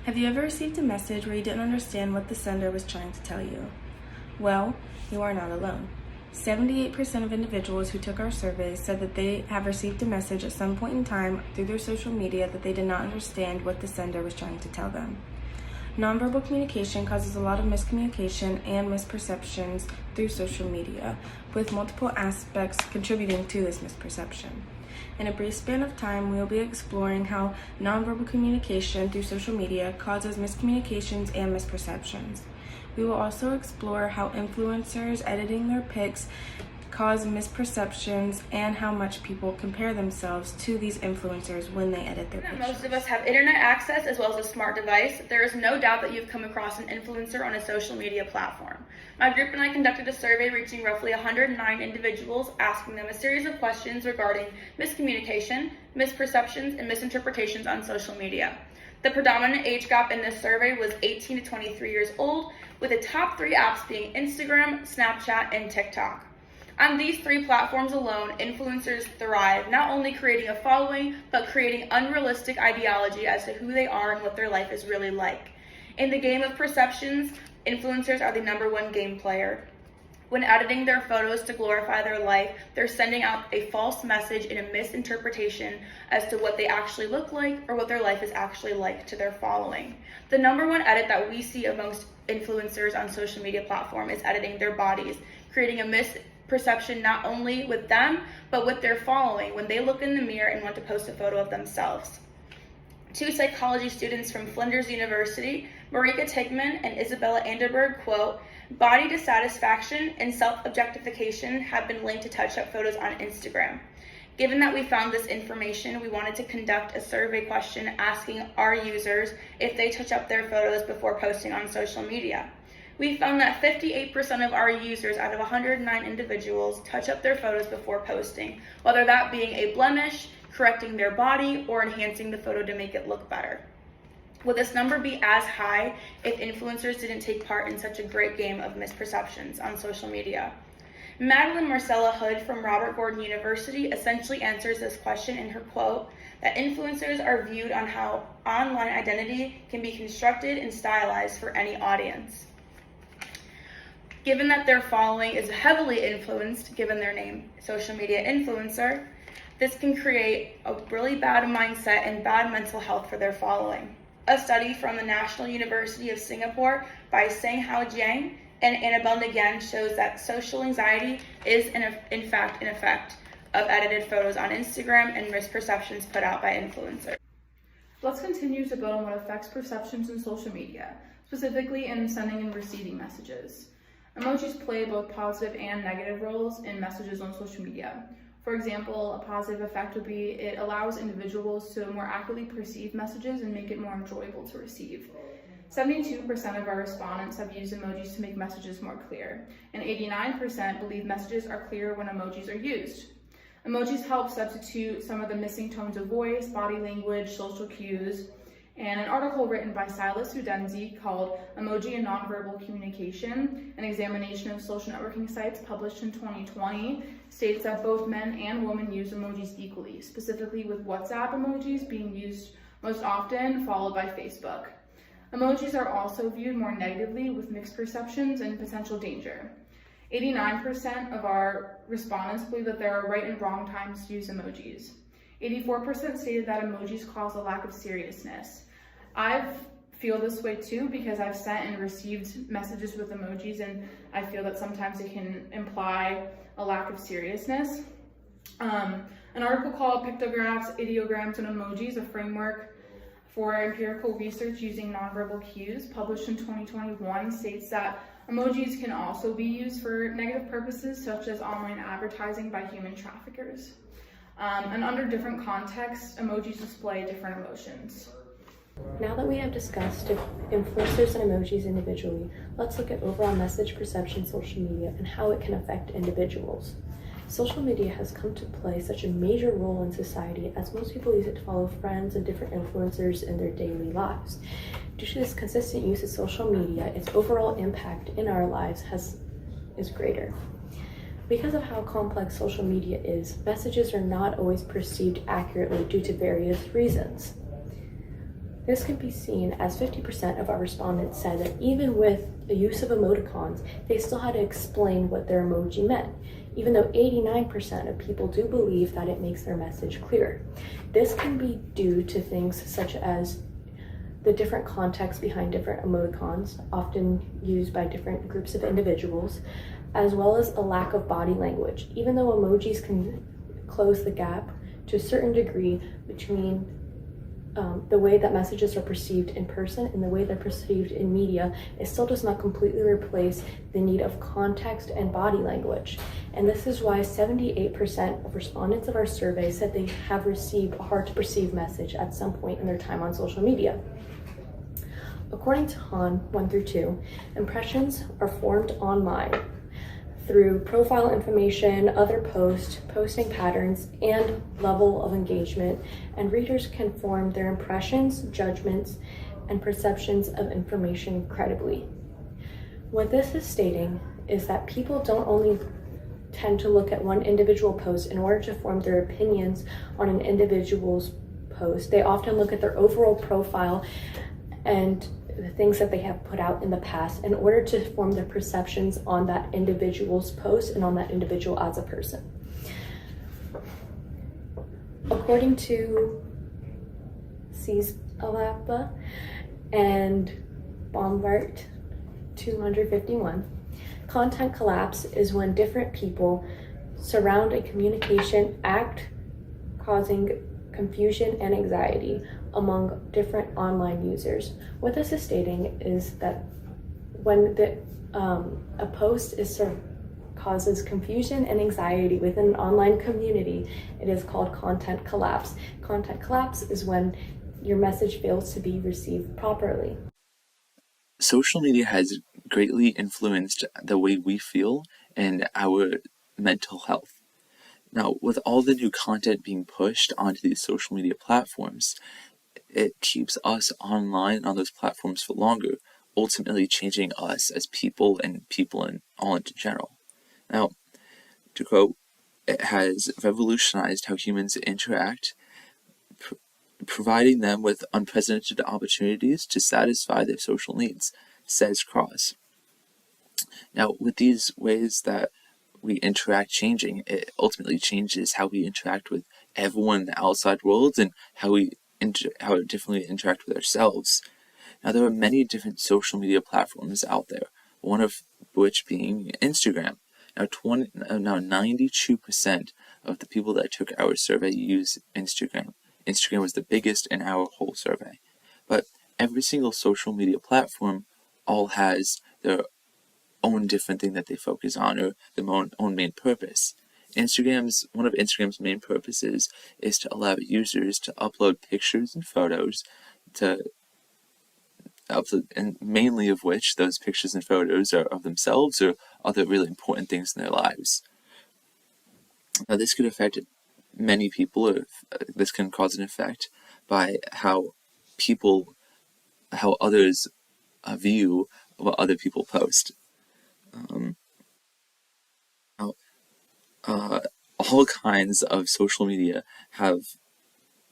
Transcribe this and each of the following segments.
Have you ever received a message where you didn't understand what the sender was trying to tell you? Well, you are not alone. 78% of individuals who took our survey said that they have received a message at some point in time through their social media that they did not understand what the sender was trying to tell them. Nonverbal communication causes a lot of miscommunication and misperceptions through social media, with multiple aspects contributing to this misperception. In a brief span of time, we will be exploring how nonverbal communication through social media causes miscommunications and misperceptions. We will also explore how influencers editing their pics cause misperceptions and how much people compare themselves to these influencers when they edit their pictures. Most of us have internet access as well as a smart device. There is no doubt that you've come across an influencer on a social media platform. My group and I conducted a survey reaching roughly 109 individuals, asking them a series of questions regarding miscommunication, misperceptions, and misinterpretations on social media. The predominant age gap in this survey was 18 to 23 years old, with the top 3 apps being Instagram, Snapchat, and TikTok. On these 3 platforms alone, influencers thrive, not only creating a following, but creating unrealistic ideology as to who they are and what their life is really like. In the game of perceptions, influencers are the #1 game player. When editing their photos to glorify their life, they're sending out a false message and a misinterpretation as to what they actually look like or what their life is actually like to their following. The #1 edit that we see amongst influencers on social media platform is editing their bodies, creating a misperception not only with them, but with their following when they look in the mirror and want to post a photo of themselves. 2 psychology students from Flinders University, Marika Tigman and Isabella Anderberg, quote, "Body dissatisfaction and self-objectification have been linked to touch-up photos on Instagram. Given that we found this information, we wanted to conduct a survey question asking our users if they touch up their photos before posting on social media. We found that 58% of our users out of 109 individuals touch up their photos before posting, whether that being a blemish, correcting their body, or enhancing the photo to make it look better. Would this number be as high if influencers didn't take part in such a great game of misperceptions on social media?" Madeline Marcella Hood from Robert Gordon University essentially answers this question in her quote, that influencers are viewed on how online identity can be constructed and stylized for any audience. Given that their following is heavily influenced, given their name, social media influencer, this can create a really bad mindset and bad mental health for their following. A study from the National University of Singapore by Sang-Hao Jiang and Annabelle Nguyen shows that social anxiety is in fact an effect of edited photos on Instagram and misperceptions put out by influencers. Let's continue to build on what affects perceptions in social media, specifically in sending and receiving messages. Emojis play both positive and negative roles in messages on social media. For example, a positive effect would be it allows individuals to more accurately perceive messages and make it more enjoyable to receive. 72% of our respondents have used emojis to make messages more clear, and 89% believe messages are clearer when emojis are used. Emojis help substitute some of the missing tones of voice, body language, social cues, and an article written by Silas Udenzi called Emoji and Nonverbal Communication, an examination of social networking sites published in 2020, states that both men and women use emojis equally, specifically with WhatsApp emojis being used most often, followed by Facebook. Emojis are also viewed more negatively with mixed perceptions and potential danger. 89% of our respondents believe that there are right and wrong times to use emojis. 84% stated that emojis cause a lack of seriousness. I feel this way too because I've sent and received messages with emojis, and I feel that sometimes it can imply a lack of seriousness. An article called Pictographs, Ideograms, and Emojis, a framework for empirical research using nonverbal cues, published in 2021, states that emojis can also be used for negative purposes, such as online advertising by human traffickers. And under different contexts, emojis display different emotions. Now that we have discussed influencers and emojis individually, let's look at overall message perception social media and how it can affect individuals. Social media has come to play such a major role in society as most people use it to follow friends and different influencers in their daily lives. Due to this consistent use of social media, its overall impact in our lives is greater. Because of how complex social media is, messages are not always perceived accurately due to various reasons. This can be seen as 50% of our respondents said that even with the use of emoticons, they still had to explain what their emoji meant, even though 89% of people do believe that it makes their message clearer. This can be due to things such as the different context behind different emoticons, often used by different groups of individuals, as well as a lack of body language. Even though emojis can close the gap to a certain degree between the way that messages are perceived in person and the way they're perceived in media, it still does not completely replace the need of context and body language. And this is why 78% of respondents of our survey said they have received a hard to perceive message at some point in their time on social media. According to Hahn 1 through 2, impressions are formed online through profile information, other posts, posting patterns, and level of engagement, and readers can form their impressions, judgments, and perceptions of information credibly. What this is stating is that people don't only tend to look at one individual post in order to form their opinions on an individual's post. They often look at their overall profile and the things that they have put out in the past in order to form their perceptions on that individual's post and on that individual as a person. According to Alapa and Bombart 251, content collapse is when different people surround a communication act causing confusion and anxiety among different online users. What this is stating is that when a post causes confusion and anxiety within an online community, it is called content collapse. Content collapse is when your message fails to be received properly. Social media has greatly influenced the way we feel and our mental health. Now, with all the new content being pushed onto these social media platforms, it keeps us online on those platforms for longer, ultimately changing us as people and people in all in general. Now, to quote, it has revolutionized how humans interact, providing them with unprecedented opportunities to satisfy their social needs, says Cross. Now, with these ways that we interact changing, it ultimately changes how we interact with everyone in the outside world and how we differently interact with ourselves. Now, there are many different social media platforms out there, one of which being Instagram. Now, 92% of the people that took our survey use Instagram. Instagram was the biggest in our whole survey. But every single social media platform all has their own different thing that they focus on, or their own main purpose. One of Instagram's main purposes is to allow users to upload pictures and photos and mainly of which those pictures and photos are of themselves or other really important things in their lives. Now, this could affect many people, or this can cause an effect by how others view what other people post. All kinds of social media have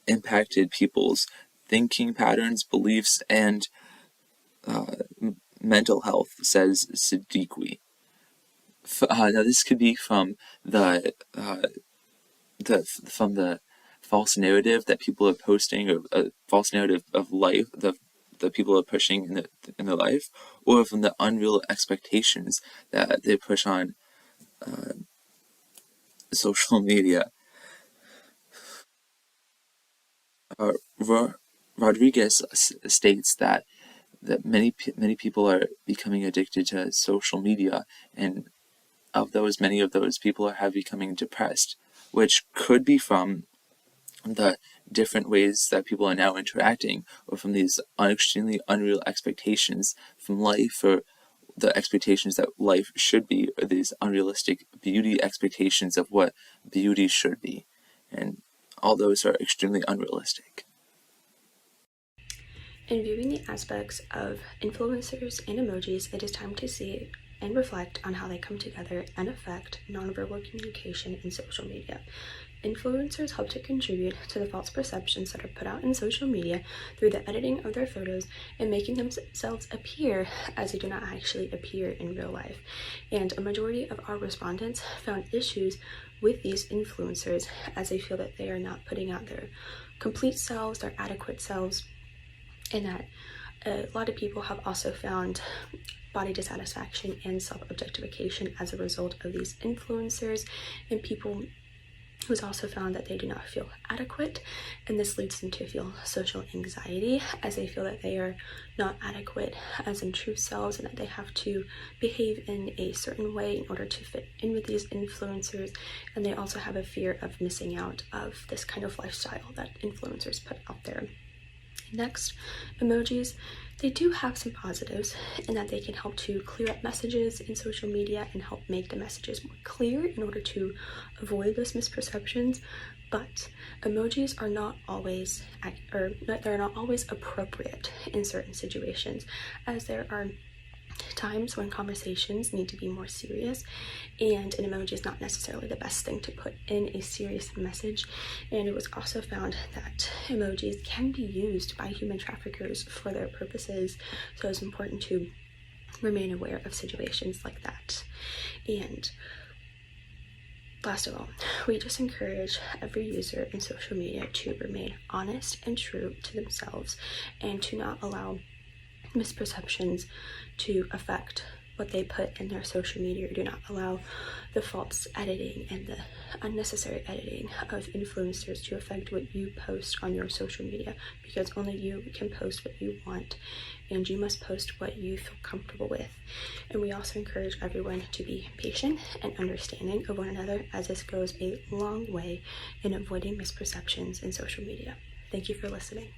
impacted people's thinking patterns, beliefs, and mental health, says Siddiqui. Now, this could be from the false narrative that people are posting, or a false narrative of life that people are pushing in their life, or from the unreal expectations that they push on social media. Rodriguez states that many people are becoming addicted to social media, and many of those people have becoming depressed, which could be from the different ways that people are now interacting, or from these extremely unreal expectations from life, or the expectations that life should be, or these unrealistic beauty expectations of what beauty should be. And all those are extremely unrealistic. In viewing the aspects of influencers and emojis, it is time to see and reflect on how they come together and affect nonverbal communication in social media. Influencers help to contribute to the false perceptions that are put out in social media through the editing of their photos and making themselves appear as they do not actually appear in real life. And a majority of our respondents found issues with these influencers as they feel that they are not putting out their complete selves, their adequate selves, and that a lot of people have also found body dissatisfaction and self-objectification as a result of these influencers, and people who's also found that they do not feel adequate, and this leads them to feel social anxiety as they feel that they are not adequate as in true selves and that they have to behave in a certain way in order to fit in with these influencers, and they also have a fear of missing out of this kind of lifestyle that influencers put out there. Next, emojis. They do have some positives in that they can help to clear up messages in social media and help make the messages more clear in order to avoid those misperceptions, but emojis are not always they're not always appropriate in certain situations, as there are times when conversations need to be more serious, and an emoji is not necessarily the best thing to put in a serious message. And it was also found that emojis can be used by human traffickers for their purposes, so it's important to remain aware of situations like that. And last of all, we just encourage every user in social media to remain honest and true to themselves and to not allow misperceptions to affect what they put in their social media, or do not allow the false editing and the unnecessary editing of influencers to affect what you post on your social media, because only you can post what you want and you must post what you feel comfortable with. And we also encourage everyone to be patient and understanding of one another, as this goes a long way in avoiding misperceptions in social media. Thank you for listening.